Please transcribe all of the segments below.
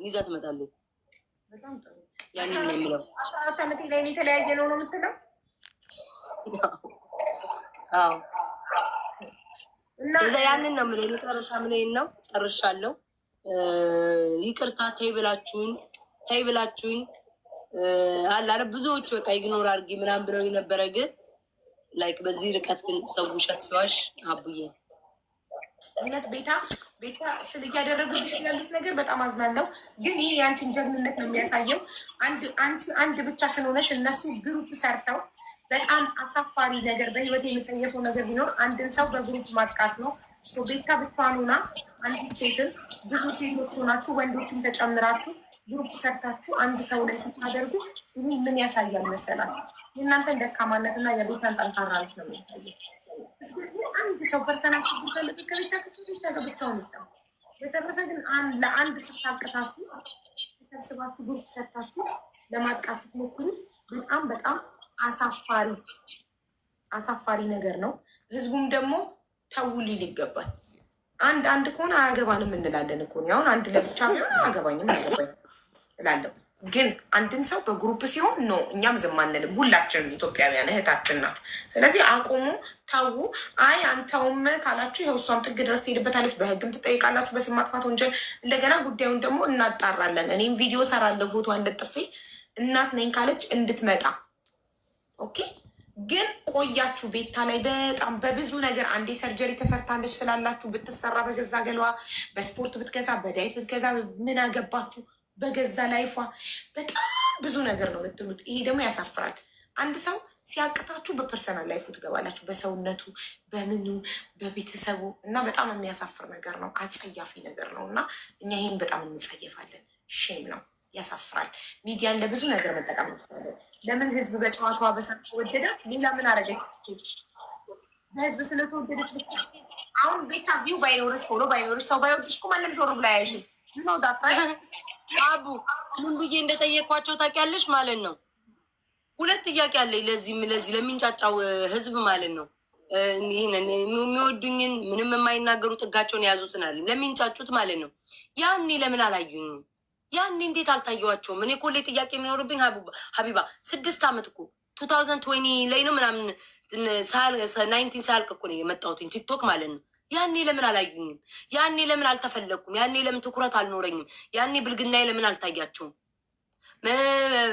ይዛ ትመጣለች። በጣም ጥሩ። ያንን ነው የምለው። 14 ዓመት ላይ የተለያየ ነው ነው የምትለው? አዎ እዛ ያንን ነው የምለው። የመጨረሻ ምን ነው ጨርሻለሁ። ይቅርታ ተይ ብላችሁኝ አለ አይደል ብዙዎቹ በቃ ኢግኖር አድርጊ ምናምን ብለው የነበረ ግን ላይክ በዚህ ርቀት ግን ሰው ውሸት ሲዋሽ አቡዬ እውነት ቤታ ስል እያደረጉልሽ ያሉት ነገር በጣም አዝናለሁ። ግን ይህ የአንቺን ጀግንነት ነው የሚያሳየው። አንድ ብቻሽን ሆነሽ እነሱ ግሩፕ ሰርተው በጣም አሳፋሪ ነገር በህይወት የሚጠየፈው ነገር ቢኖር አንድን ሰው በግሩፕ ማጥቃት ነው። ቤታ ብቻዋን ሆና አንዲት ሴትን ብዙ ሴቶች ሆናችሁ ወንዶችም ተጨምራችሁ ግሩፕ ሰርታችሁ አንድ ሰው ላይ ስታደርጉ ይህ ምን ያሳያል መሰላል? የእናንተን ደካማነት እና የቤታን ጠንካራነት ነው የሚያሳየው። አንድ ሰው ፐርሰናል ችግር ካለበት ከቤታ ብቻውን ይታ። በተረፈ ግን ለአንድ ስታቅታችሁ ተሰብስባችሁ ግሩፕ ሰርታችሁ ለማጥቃት ስትሞክሩ በጣም በጣም አሳፋሪ ነገር ነው። ህዝቡም ደግሞ ተው ሊል ይገባል። አንድ ከሆነ አያገባንም እንላለን እኮ አሁን አንድ ለብቻ ቢሆን አያገባኝም እላለሁ። ግን አንድን ሰው በግሩፕ ሲሆን ነው እኛም ዝም አንልም። ሁላችንም ኢትዮጵያውያን እህታችን ናት። ስለዚህ አቁሙ፣ ተዉ። አይ አንተውም ካላችሁ ይኸው እሷም ጥግ ድረስ ትሄድበታለች፣ በህግም ትጠይቃላችሁ በስም ማጥፋት ወንጀል። እንደገና ጉዳዩን ደግሞ እናጣራለን። እኔም ቪዲዮ ሰራለሁ ፎቶ አለጥፌ እናት ነኝ ካለች እንድትመጣ ኦኬ። ግን ቆያችሁ ቤታ ላይ በጣም በብዙ ነገር አንዴ ሰርጀሪ ተሰርታለች ትላላችሁ። ብትሰራ በገዛ ገለዋ በስፖርት ብትገዛ በዳይት ብትገዛ ምን አገባችሁ? በገዛ ላይፏ በጣም ብዙ ነገር ነው የምትሉት። ይሄ ደግሞ ያሳፍራል። አንድ ሰው ሲያቅታችሁ በፐርሰናል ላይፉ ትገባላችሁ፣ በሰውነቱ፣ በምኑ፣ በቤተሰቡ እና በጣም የሚያሳፍር ነገር ነው። አጸያፊ ነገር ነው እና እኛ ይህን በጣም እንጸየፋለን። ሼም ነው፣ ያሳፍራል። ሚዲያን ለብዙ ነገር መጠቀም እንችላለን። ለምን ህዝብ በጨዋታዋ በሳት ወደዳት? ሌላ ምን አረገች? በህዝብ ስለተወደደች ብቻ። አሁን ቤታ ቪው ባይኖርሽ ፎሎ ባይኖርሽ ሰው ባይወድሽ እኮ ማንም ዞር ብላ ያይሽም ነው ዳት አቡ ምን ብዬ እንደጠየኳቸው ታውቂያለሽ ማለት ነው። ሁለት ጥያቄ አለኝ ለዚህ ለሚንጫጫው ህዝብ ማለት ነው። ይህን የሚወዱኝን ምንም የማይናገሩ ጥጋቸውን የያዙትን አለ ለሚንጫጩት ማለት ነው። ያኔ ለምን አላዩኝም? ያኔ እንዴት አልታየዋቸውም? እኔ ኮሌ ጥያቄ የሚኖርብኝ ሀቢባ 6 ዓመት እኮ 2020 ላይ ነው ምናምን 19 ሳያልቅ እኮ ነው የመጣሁትኝ ቲክቶክ ማለት ነው። ያኔ ለምን አላዩኝም? ያኔ ለምን አልተፈለግኩም? ያኔ ለምን ትኩረት አልኖረኝም? ያኔ ብልግናዬ ለምን አልታያቸውም?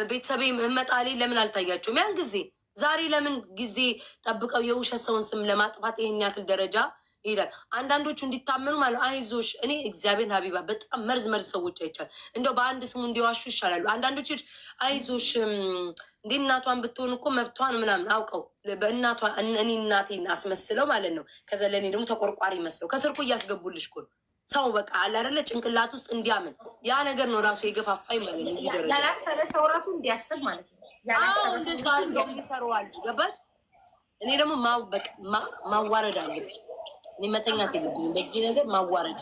ቤተሰቤ መጣሌ ለምን አልታያቸውም? ያን ጊዜ ዛሬ ለምን ጊዜ ጠብቀው የውሸት ሰውን ስም ለማጥፋት ይሄን ያክል ደረጃ ይሄዳል? አንዳንዶቹ እንዲታመኑ ማለት አይዞሽ። እኔ እግዚአብሔር ሀቢባ በጣም መርዝ ሰዎች አይቻል። እንደው በአንድ ስሙ እንዲዋሹ ይሻላሉ። አንዳንዶች አይዞሽ እንደ እናቷን ብትሆን እኮ መብቷን ምናምን አውቀው በእናቷ እኔ እናቴን አስመስለው ማለት ነው። ከዛ ለእኔ ደግሞ ተቆርቋሪ መስለው ከስርኩ እያስገቡልሽ እኮ ሰው በቃ አለ አይደለ ጭንቅላት ውስጥ እንዲያምን ያ ነገር ነው ራሱ የገፋፋኝ ማለት ነው። እዚህ ደረጃ ያላሰበ ሰው ራሱ እንዲያስብ ማለት ነው። እንደዛ እንደሚፈረዋል ገባሽ? እኔ ደግሞ ማዋረድ አለብኝ። እኔ መተኛት የለብኝም በዚህ ነገር ማዋረድ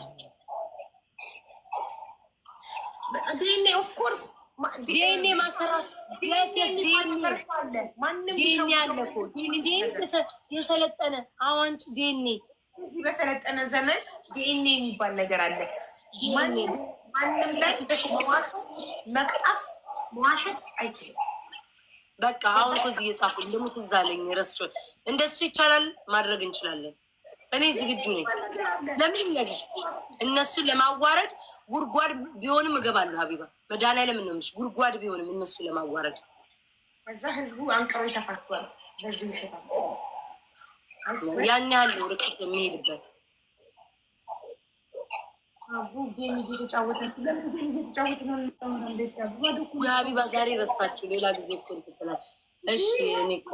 ዲኤንኤ ኦፍኮርስ ዲኤንኤ ማሰራት ዲኤንኤ አለ እኮ ዲኤንኤ የሰለጠነ አዋንጭ ዲኤንኤ እዚህ በሰለጠነ ዘመን ዲኤንኤ የሚባል ነገር አለ። ማንም ላይ መቅጣፍ መዋሸት አይችልም። በቃ አሁን እኮ እዚህ እየጻፉኝ ደግሞ ትዝ አለኝ ረስቼው እንደሱ ይቻላል ማድረግ እንችላለን። እኔ ዝግጁ ነኝ ለምን ነገር እነሱን ለማዋረድ ጉድጓድ ቢሆንም እገባለሁ። ሀቢባ መድኃኒዓለም ነው የምልሽ ጉድጓድ ቢሆንም እነሱ ለማዋረድ ከዛ ህዝቡ አንቀሮ ተፋቷል። በዚህ ውሸታቸው ያን ያህል ርቀት የሚሄድበት አቡ ጌም እየተጫወተ ለምን ጌም እየተጫወተ ነው? ሀቢባ ዛሬ ረሳችሁ፣ ሌላ ጊዜ እኮ እንትን ትላለች። እሺ እኔ እኮ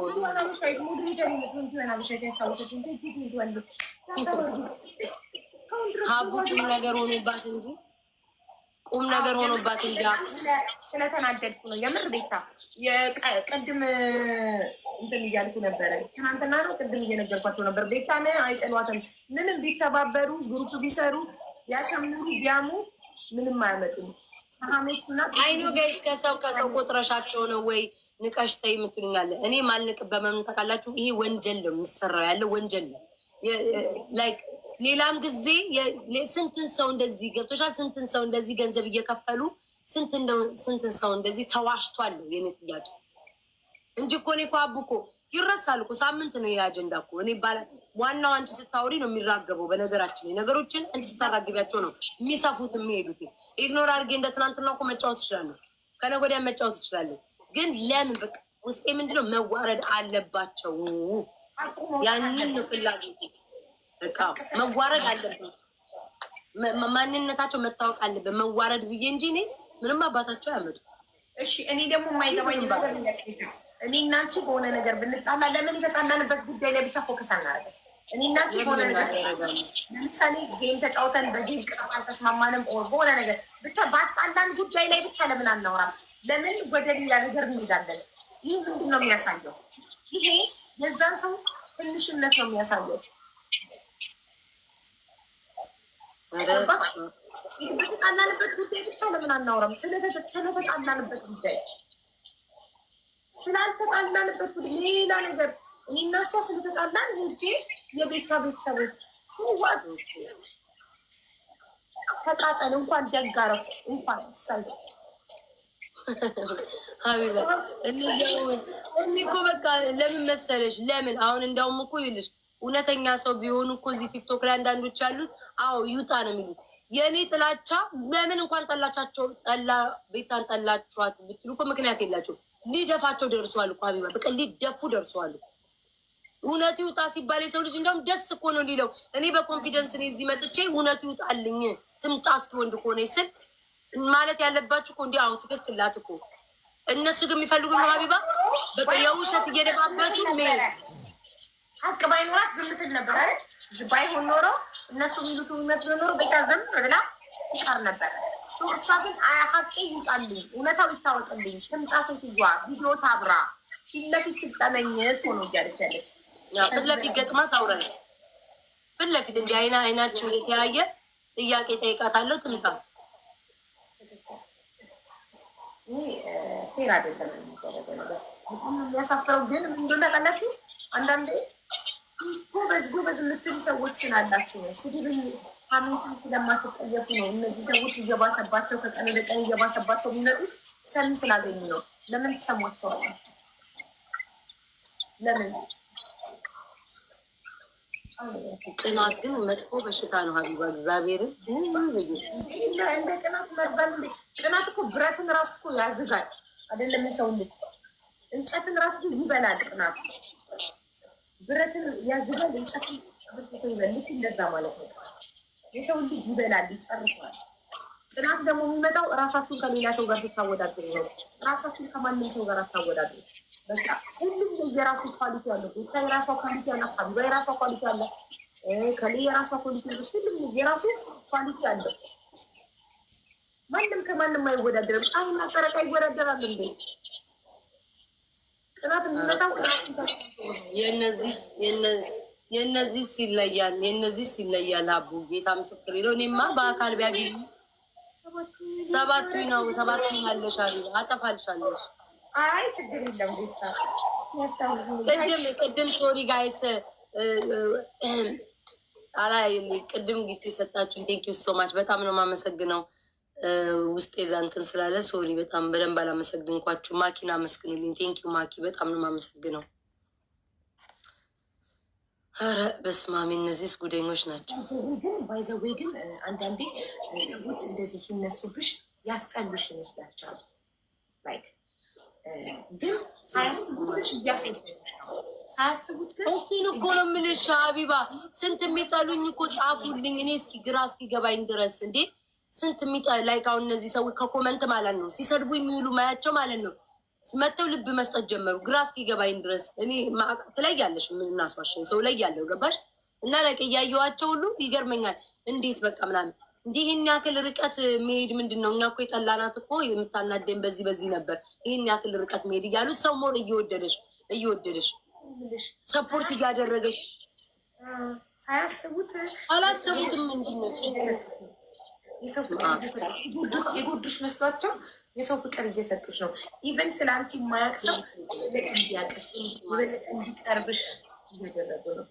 ሀቡ ቁም ነገር ሆኖባት እንጂ ስለተናደድኩ ነው የምር ቤታ። ቅድም እንትን እያልኩ ነበረ፣ ትናንትና ነው ቅድም እየነገርኳቸው ነበር። ቤታን አይጠሏትም። ምንም ቢተባበሩ ግሩፕ ቢሰሩ ያሸምሩ ቢያሙ ምንም አያመጡም። አይኖ ጋይስ ከሰው ቆጥረሻቸው ነው ወይ ንቀሽ ተይ የምትሉኛለ? እኔ ማልንቅበት በምን ታውቃላችሁ? ይሄ ወንጀል ነው የሚሰራው ያለው ወንጀል ነው። ላይክ ሌላም ጊዜ ስንትን ሰው እንደዚህ ገብቶሻል። ስንትን ሰው እንደዚህ ገንዘብ እየከፈሉ ስንትን ሰው እንደዚህ ተዋሽቷል። የኔ ጥያቄ እንጂ እኮ እኔ እኮ አቡ እኮ ይረሳል እኮ ሳምንት ነው ይሄ አጀንዳ እኮ እኔ ዋናው አንቺ ስታወሪ ነው የሚራገበው። በነገራችን ነገሮችን አንቺ ስታራግቢያቸው ነው የሚሰፉት የሚሄዱት። ኢግኖር አድርጌ እንደ ትናንትና እኮ መጫወት እችላለሁ፣ ከነገ ወዲያ መጫወት እችላለሁ። ግን ለምን በቃ ውስጤ ምንድነው መዋረድ አለባቸው። ያንን ፍላጎት በቃ መዋረድ አለበት፣ ማንነታቸው መታወቅ አለበት። መዋረድ ብዬ እንጂ እኔ ምንም አባታቸው ያመጡ። እሺ እኔ ደግሞ የማይገባኝ እኔ እናንቺ በሆነ ነገር ብንጣላ ለምን የተጣላንበት ጉዳይ ላይ ብቻ ፎከስ አናደርግም? እኔ እናንቺ በሆነ ነገር ለምሳሌ ጌም ተጫውተን በጌም ቅጣት አልተስማማንም፣ ኦር በሆነ ነገር ብቻ ባጣላን ጉዳይ ላይ ብቻ ለምን አናወራም? ለምን ወደ ሌላ ነገር እንሄዳለን? ይህ ምንድን ነው የሚያሳየው? ይሄ የዛን ሰው ትንሽነት ነው የሚያሳየው። በተጣላንበት ጉዳይ ብቻ ለምን አናወራም? ስለተጣላንበት ጉዳይ ስላልተጣላንበት ጉዳይ ሌላ ነገር እኔ እና እሷ ስለተጣላን ሄጄ የቤታ ቤተሰቦች ስዋት ተቃጠል እንኳን ደጋረኩ እንኳን ሳይ ሀቢባ እነዚያው እኔ እኮ በቃ ለምን መሰለሽ ለምን አሁን እንዳውም እኮ ይልሽ እውነተኛ ሰው ቢሆኑ እኮ እዚህ ቲክቶክ ላይ አንዳንዶች ያሉት አዎ ይውጣ ነው የሚሉት። የእኔ ጥላቻ ለምን እንኳን ጠላቻቸው ቤታን ጠላችኋት ብትሉ እኮ ምክንያት የላቸው። ሊደፋቸው ደርሰዋል እኮ ሀቢባ በቃ ሊደፉ ደርሰዋል። እውነቱ ይውጣ ሲባል የሰው ልጅ እንደውም ደስ እኮ ነው ሊለው። እኔ በኮንፊደንስ እኔ እዚህ መጥቼ እውነቱ ይውጣልኝ ትምጣ እስኪ ወንድ ከሆነ ስል ማለት ያለባችሁ እኮ እንዲህ አዎ ትክክል ላት እኮ እነሱ ግን የሚፈልጉ ነው ሀቢባ በቃ የውሸት እየደባበሱ ሀቅ ባይኖራት ዝም ትል ነበር አይደል? ባይሆን ኖሮ እነሱ የሚሉት እውነት ኖሮ ቤታ ዝም ብላ ትቀር ነበር። እሷ ግን ሀቄ ይውጣልኝ፣ እውነታው ይታወቅልኝ፣ ትምጣ ሴትዮዋ ቪዲዮ ታብራ፣ ፊት ለፊት ትጠመኝ ሆኖ እያለች ያለች ፊት ለፊት ገጥማ ታውራል። ፊት ለፊት እንዲህ አይናችን የተያየ ጥያቄ ጠይቃታለሁ ትምጣ። ይህ ፌር አይደለም የሚደረገው ነገር። በጣም የሚያሳፍረው ግን ምንድን ታውቃላችሁ? አንዳንዴ ጎበዝ የምትሉ ሰዎች ስላላችሁ ነው። ስድብን ሀሜትን ስለማትጠየፉ ነው። እነዚህ ሰዎች እየባሰባቸው ከቀን ወደ ቀን እየባሰባቸው የሚመጡት ሰሚ ስላገኙ ነው። ለምን ትሰሟቸዋላችሁ? ለምን? ቅናት ግን መጥፎ በሽታ ነው ሀቢባ እግዚአብሔርን እንደ ቅናት መርዛል። ቅናት እኮ ብረትን ራሱ እኮ ያዝጋል አይደለም? የሰው ልጅ እንጨትን ራሱ ይበላል ቅናት። ብረትን ያዝጋል፣ እንጨትን ይበላል። ልክ እንደዛ ማለት ነው። የሰው ልጅ ይበላል፣ ይጨርሰዋል። ቅናት ደግሞ የሚመጣው ራሳችሁን ከሌላ ሰው ጋር ስታወዳድሩ ነው። ራሳችሁን ከማንም ሰው ጋር አታወዳድሩ። በቃ ሁሉም የራሱ ኳሊቲ አለው። ቤታ የራሷ ኳሊቲ አላት፣ ሀቢባ የራሷ ኳሊቲ አለ፣ ከሌ የራሷ ኳሊቲ አለ። ሁሉም የራሱ ኳሊቲ አለው። ማንም ከማንም አይወዳደርም። ፀሐይና ጨረቃ ይወዳደራል እንዴ? ቅናት የሚመጣው የእነዚህ ይለያል፣ የእነዚህ ይለያል። አቡ ጌታ ምስክር ነው። እኔማ በአካል ቢያገኝ ሰባቱ ነው ያለሽ አጠፋልሻለሽ። አይ ችግር የለም ቅድም ሶሪ ጋይስ ቅድም ጊፍት የሰጣችሁን ቴንኪው ሶ ማች በጣም ነው የማመሰግነው። ውስጤ ዛንትን ስላለ ሶሪ በጣም በደንብ አላመሰግንኳችሁ። ማኪን አመስግኑልኝ። ቴንኪው ማኪ በጣም ነው የማመሰግነው። ኧረ በስመ አብ እነዚህስ ጉደኞች ናቸው። ባይዘዌ ግን አንዳንዴ ሰዎች እንደዚህ ሲነሱብሽ ያስጠሉሽ ይመስላቸዋል። ላይክ ግን ሳያስቡት እያስወደዱሽ ነው። ሳያስቡት ግን እሱን እኮ ነው የምልሽ ሀቢባ። ስንት የሚጠሉኝ እኮ ጻፉልኝ። እኔ እስኪ ግራ እስኪገባኝ ድረስ እንዴ ስንት ላይክ አሁን እነዚህ ሰዎች ከኮመንት ማለት ነው ሲሰድቡ የሚውሉ ማያቸው ማለት ነው መተው ልብ መስጠት ጀመሩ። ግራ እስኪገባኝ ድረስ እኔ ትለያለሽ ምን እናስዋሸኝ ሰው ላይ ያለው ገባሽ? እና ላይክ እያየኋቸው ሁሉ ይገርመኛል። እንዴት በቃ ምናምን እንዲህ ይህን ያክል ርቀት መሄድ ምንድን ነው? እኛ እኮ የጠላናት እኮ የምታናደን በዚህ ነበር። ይህን ያክል ርቀት መሄድ እያሉ ሰው ሞር እየወደደሽ ሰፖርት እያደረገሽ ሳያስቡት አላሰቡትም። ምንድን ነው የጎዱሽ መስሏቸው የሰው ፍቅር እየሰጡሽ ነው። ኢቨን ስለ አንቺ የማያውቅ ሰው እንዲያቅሽ እንዲቀርብሽ እያደረጉ ነው።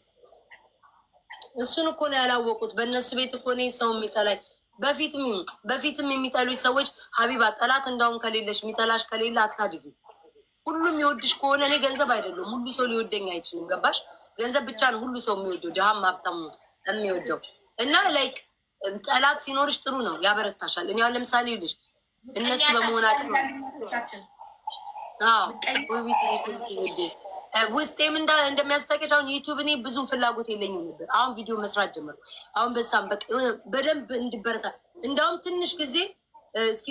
እሱን እኮ ነው ያላወቁት። በእነሱ ቤት እኮ ነው ሰው የሚጠላኝ። በፊትም የሚጠሉኝ ሰዎች ሀቢባ ጠላት እንዳውም ከሌለሽ የሚጠላሽ ከሌለ አታድጊ። ሁሉም የሚወድሽ ከሆነ እኔ ገንዘብ አይደለም ሁሉ ሰው ሊወደኝ አይችልም። ገባሽ? ገንዘብ ብቻ ነው ሁሉ ሰው የሚወደው፣ ድሃም ሀብታም የሚወደው እና ላይክ ጠላት ሲኖርሽ ጥሩ ነው፣ ያበረታሻል። እኔ አሁን ለምሳሌ ይልሽ እነሱ በመሆናቸው ውስጤም እንደሚያስታውቅሽ አሁን ዩቱብ እኔ ብዙም ፍላጎት የለኝም ነበር። አሁን ቪዲዮ መስራት ጀመርኩ። አሁን በሳም በደንብ እንድበረታ እንዳውም ትንሽ ጊዜ እስኪ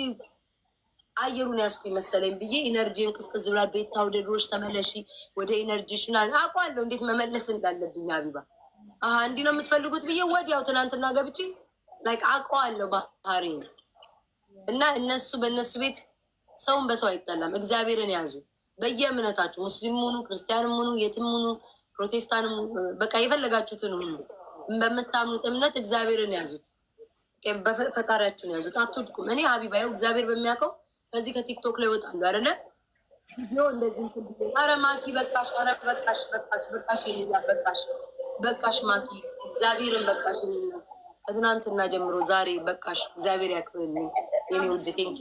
አየሩን ያስኩኝ መሰለኝ ብዬ ኢነርጂን ቅዝቅዝ ብሏል። ቤታ ወደ ድሮች ተመለሺ፣ ወደ ኢነርጂ ሽናል አውቀዋለሁ እንዴት መመለስ እንዳለብኝ። ሀቢባ እንዲህ ነው የምትፈልጉት ብዬ ወዲያው ትናንትና ገብቼ ላይክ አውቀዋለሁ ባህሪ እና እነሱ በእነሱ ቤት ሰውን በሰው አይጠላም። እግዚአብሔርን ያዙ በየእምነታችሁ፣ ሙስሊም ሁኑ፣ ክርስቲያንም ሁኑ፣ የትም ሁኑ፣ ፕሮቴስታንም በቃ የፈለጋችሁትን ሁኑ። በምታምኑት እምነት እግዚአብሔርን ያዙት፣ በፈጣሪያችሁን ያዙት፣ አትወድቁም። እኔ ሀቢባ ይኸው እግዚአብሔር በሚያውቀው ከዚህ ከቲክቶክ ላይ ወጣሉ አይደለ እንደዚህ ኧረ ማኪ በቃሽ፣ ኧረ በቃሽ፣ በቃሽ፣ በቃሽ፣ በቃሽ፣ በቃሽ ማኪ እግዚአብሔርን በቃሽ። ከትናንትና ጀምሮ ዛሬ በቃሽ። እግዚአብሔር ያክብርልኝ የኔ ውድ ቴንኪ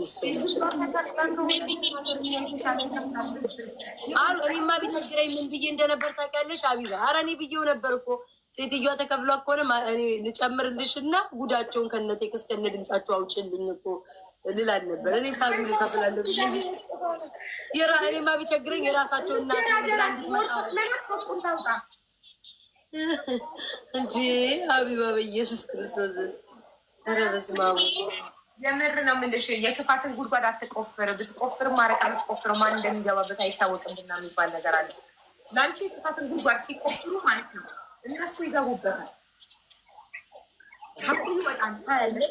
አሉ። እኔማ ቢቸግረኝ ምን ብዬ እንደነበር ታውቂያለሽ ሀቢባ? ኧረ እኔ ብዬው ነበር እኮ ሴትዮዋ ተከፍሏ ከሆነ ልጨምርልሽ እና ጉዳቸውን ከነ ቴክስት ከነ ድምጻቸው አውጭልኝ እኮ ልላል ነበር። እኔ ሳቢ ልከፍላለሁ እኔማ ቢቸግረኝ የራሳቸው እናት እንጂ ሀቢባ በኢየሱስ ክርስቶስ ኧረ በስመ አብ የምር ነው የምልሽ። የክፋትን ጉድጓድ አትቆፍር። ብትቆፍር ማረቃ ብትቆፍር ማን እንደሚገባበት አይታወቅም ብና የሚባል ነገር አለ። ለአንቺ የክፋትን ጉድጓድ ሲቆፍሩ ማለት ነው እነሱ ይገቡበታል። ሀቁ ይወጣል ታያለሽ።